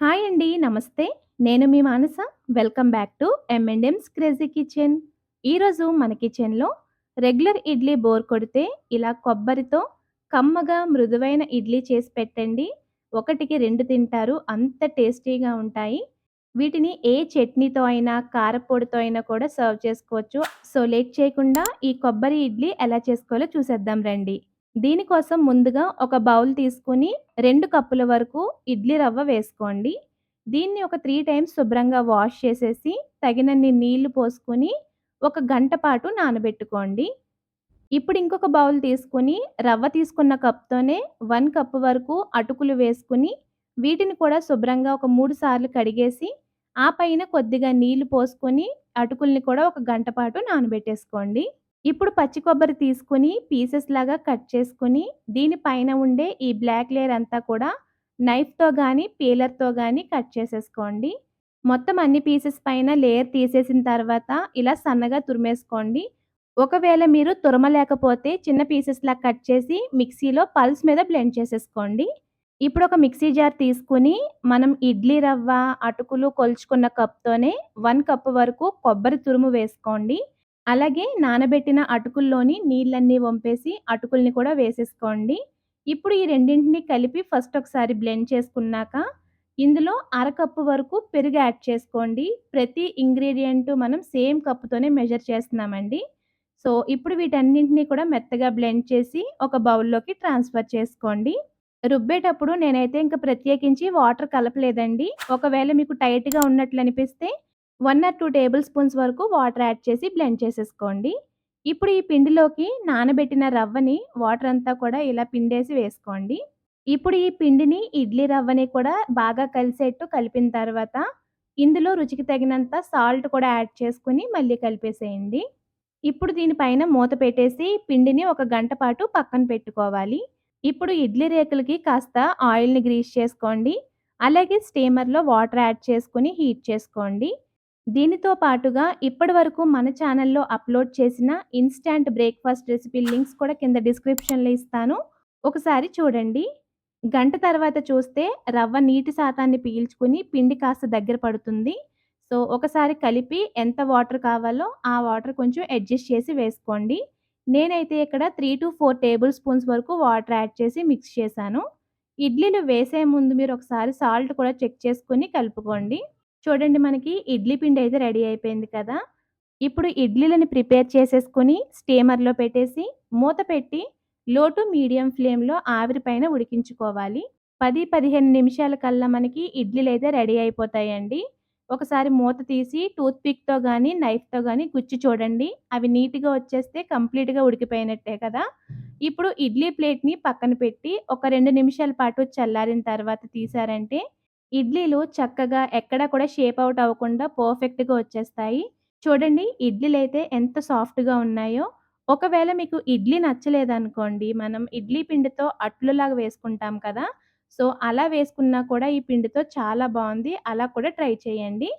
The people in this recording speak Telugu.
హాయ్ అండి. నమస్తే. నేను మీ Manasa. Welcome back to M and M's crazy kitchen. ఈరోజు మన కిచెన్‌లో రెగ్యులర్ ఇడ్లీ బోర్ కొడితే ఇలా కొబ్బరితో కమ్మగా మృదువైన ఇడ్లీ చేసి పెట్టండి. ఒకటికి 2 తింటారు. అంత టేస్టీగా ఉంటాయి. వీటిని ఏ చట్నీతో అయినా, కారప్పొడితో అయినా కూడా సర్వ్ చేసుకోవచ్చు. సో, లేట్ చేయకుండా ఈ కొబ్బరి ఇడ్లీ ఎలా చేసుకోవాలో చూసేద్దాం రండి. దీనికోసం ముందుగా ఒక బౌల్ తీసుకొని 2 కప్పుల వరకు ఇడ్లీ రవ్వ వేసుకోండి. దీన్ని ఒక 3 టైమ్స్ శుభ్రంగా వాష్ చేసేసి, తగినన్ని నీళ్లు పోసుకొని, ఒక గంట పాటు నానబెట్టుకోండి. ఇప్పుడు ఇంకొక బౌల్ తీసుకొని, రవ్వ తీసుకున్న కప్‌తోనే 1 కప్ వరకు అటుకులు వేసుకొని, వీటిని కూడా శుభ్రంగా ఒక 3 సార్లు కడిగేసి, ఆ పైన కొద్దిగా నీళ్లు పోసుకొని, అటుకుల్ని కూడా ఒక గంట పాటు నానబెట్టేసుకోండి. ఇప్పుడు పచ్చి కొబ్బరి తీసుకొని పీసెస్‌లాగా కట్ చేసుకొని, దీని పైన ఉండే ఈ బ్లాక్ లేయర్ అంతా కూడా నైఫ్‌తో గానీ, పీలర్‌తో గానీ కట్ చేసేసుకోండి. మొత్తం అన్ని పీసెస్ పైన లేయర్ తీసేసిన తర్వాత ఇలా సన్నగా తురిమేసుకోండి. ఒకవేళ మీరు తురమలేకపోతే చిన్న పీసెస్‌లా కట్ చేసి మిక్సీలో పల్స్ మీద బ్లెండ్ చేసేసుకోండి. ఇప్పుడు ఒక మిక్సీ జార్ తీసుకొని మనం ఇడ్లీ రవ్వ, అటుకులు కొలుచుకున్న కప్‌తోనే 1 కప్ వరకు కొబ్బరి తురుము వేసుకోండి. అలాగే నానబెట్టిన అటుకుల్లోని నీళ్ళన్నీ వంపేసి అటుకుల్ని కూడా వేసేసుకోండి. ఇప్పుడు ఈ రెండింటిని కలిపి ఫస్ట్ ఒకసారి బ్లెండ్ చేసుకున్నాక, ఇందులో అరకప్పు వరకు పెరుగు యాడ్ చేసుకోండి. ప్రతి ఇంగ్రీడియెంట్ మనం సేమ్ కప్పుతోనే మెజర్ చేస్తున్నామండి. సో, ఇప్పుడు వీటన్నింటిని కూడా మెత్తగా బ్లెండ్ చేసి ఒక బౌల్‌లోకి ట్రాన్స్‌ఫర్ చేసుకోండి. రుబ్బేటప్పుడు నేనైతే ఇంక ప్రత్యేకించి వాటర్ కలపలేదండి. ఒకవేళ మీకు టైట్‌గా ఉన్నట్లనిపిస్తే 1 ఆర్ 2 టేబుల్ స్పూన్స్ వరకు వాటర్ యాడ్ చేసి బ్లెండ్ చేసేసుకోండి. ఇప్పుడు ఈ పిండిలోకి నానబెట్టిన రవ్వని వాటర్ అంతా కూడా ఇలా పిండేసి వేసుకోండి. ఇప్పుడు ఈ పిండిని ఇడ్లీ రవ్వని కూడా బాగా కలిసేట్టు కలిపిన తర్వాత, ఇందులో రుచికి తగినంత సాల్ట్ కూడా యాడ్ చేసుకొని మళ్ళీ కలిపేసేయండి. ఇప్పుడు దీనిపైన మూత పెట్టేసి పిండిని ఒక గంట పాటు పక్కన పెట్టుకోవాలి. ఇప్పుడు ఇడ్లీ రేకులకి కాస్త ఆయిల్‌ని గ్రీస్ చేసుకోండి. అలాగే స్టీమర్‌లో వాటర్ యాడ్ చేసుకొని హీట్ చేసుకోండి. దీనితో పాటుగా ఇప్పటివరకు మన ఛానల్‌లో అప్‌లోడ్ చేసిన ఇన్‌స్టాంట్ బ్రేక్‌ఫాస్ట్ రెసిపీ లింక్స్ కూడా కింద డిస్క్రిప్షన్‌లో ఇస్తాను. ఒకసారి చూడండి. గంట తర్వాత చూస్తే రవ్వ నీటి శాతాన్ని పీల్చుకొని పిండి కాస్త దగ్గర పడుతుంది. సో, ఒకసారి కలిపి ఎంత వాటర్ కావాలో ఆ వాటర్ కొంచెం అడ్జస్ట్ చేసి వేసుకోండి. నేనైతే ఇక్కడ 3-4 టేబుల్ స్పూన్స్ వరకు వాటర్ యాడ్ చేసి మిక్స్ చేశాను. ఇడ్లీలు వేసే ముందు మీరు ఒకసారి సాల్ట్ కూడా చెక్ చేసుకొని కలుపుకోండి. చూడండి, మనకి ఇడ్లీ పిండి అయితే రెడీ అయిపోయింది కదా! ఇప్పుడు ఇడ్లీలని ప్రిపేర్ చేసేసుకొని స్టీమర్‌లో పెట్టేసి మూత పెట్టి లో టు మీడియం ఫ్లేమ్‌లో ఆవిరి పైన ఉడికించుకోవాలి. 10, 15 నిమిషాల కల్లా మనకి ఇడ్లీలైతే రెడీ అయిపోతాయండి. ఒకసారి మూత తీసి టూత్ పిక్‌తో గానీ, నైఫ్‌తో గానీ గుచ్చి చూడండి. అవి నీట్‌గా వచ్చేస్తే కంప్లీట్‌గా ఉడికిపోయినట్టే కదా! ఇప్పుడు ఇడ్లీ ప్లేట్‌ని పక్కన పెట్టి ఒక 2 నిమిషాల పాటు చల్లారిన తర్వాత తీశారంటే ఇడ్లీలు చక్కగా ఎక్కడ కూడా షేప్ ఔట్ అవ్వకుండా పర్ఫెక్ట్‌గా వచ్చేస్తాయి. చూడండి, ఇడ్లీలైతే ఎంత సాఫ్ట్‌గా ఉన్నాయో. ఒకవేళ మీకు ఇడ్లీ నచ్చలేదనుకోండి, మనం ఇడ్లీ పిండితో అట్లులాగా వేసుకుంటాం కదా! సో, అలా వేసుకున్నా కూడా ఈ పిండితో చాలా బావుంది. అలా కూడా ట్రై చేయండి.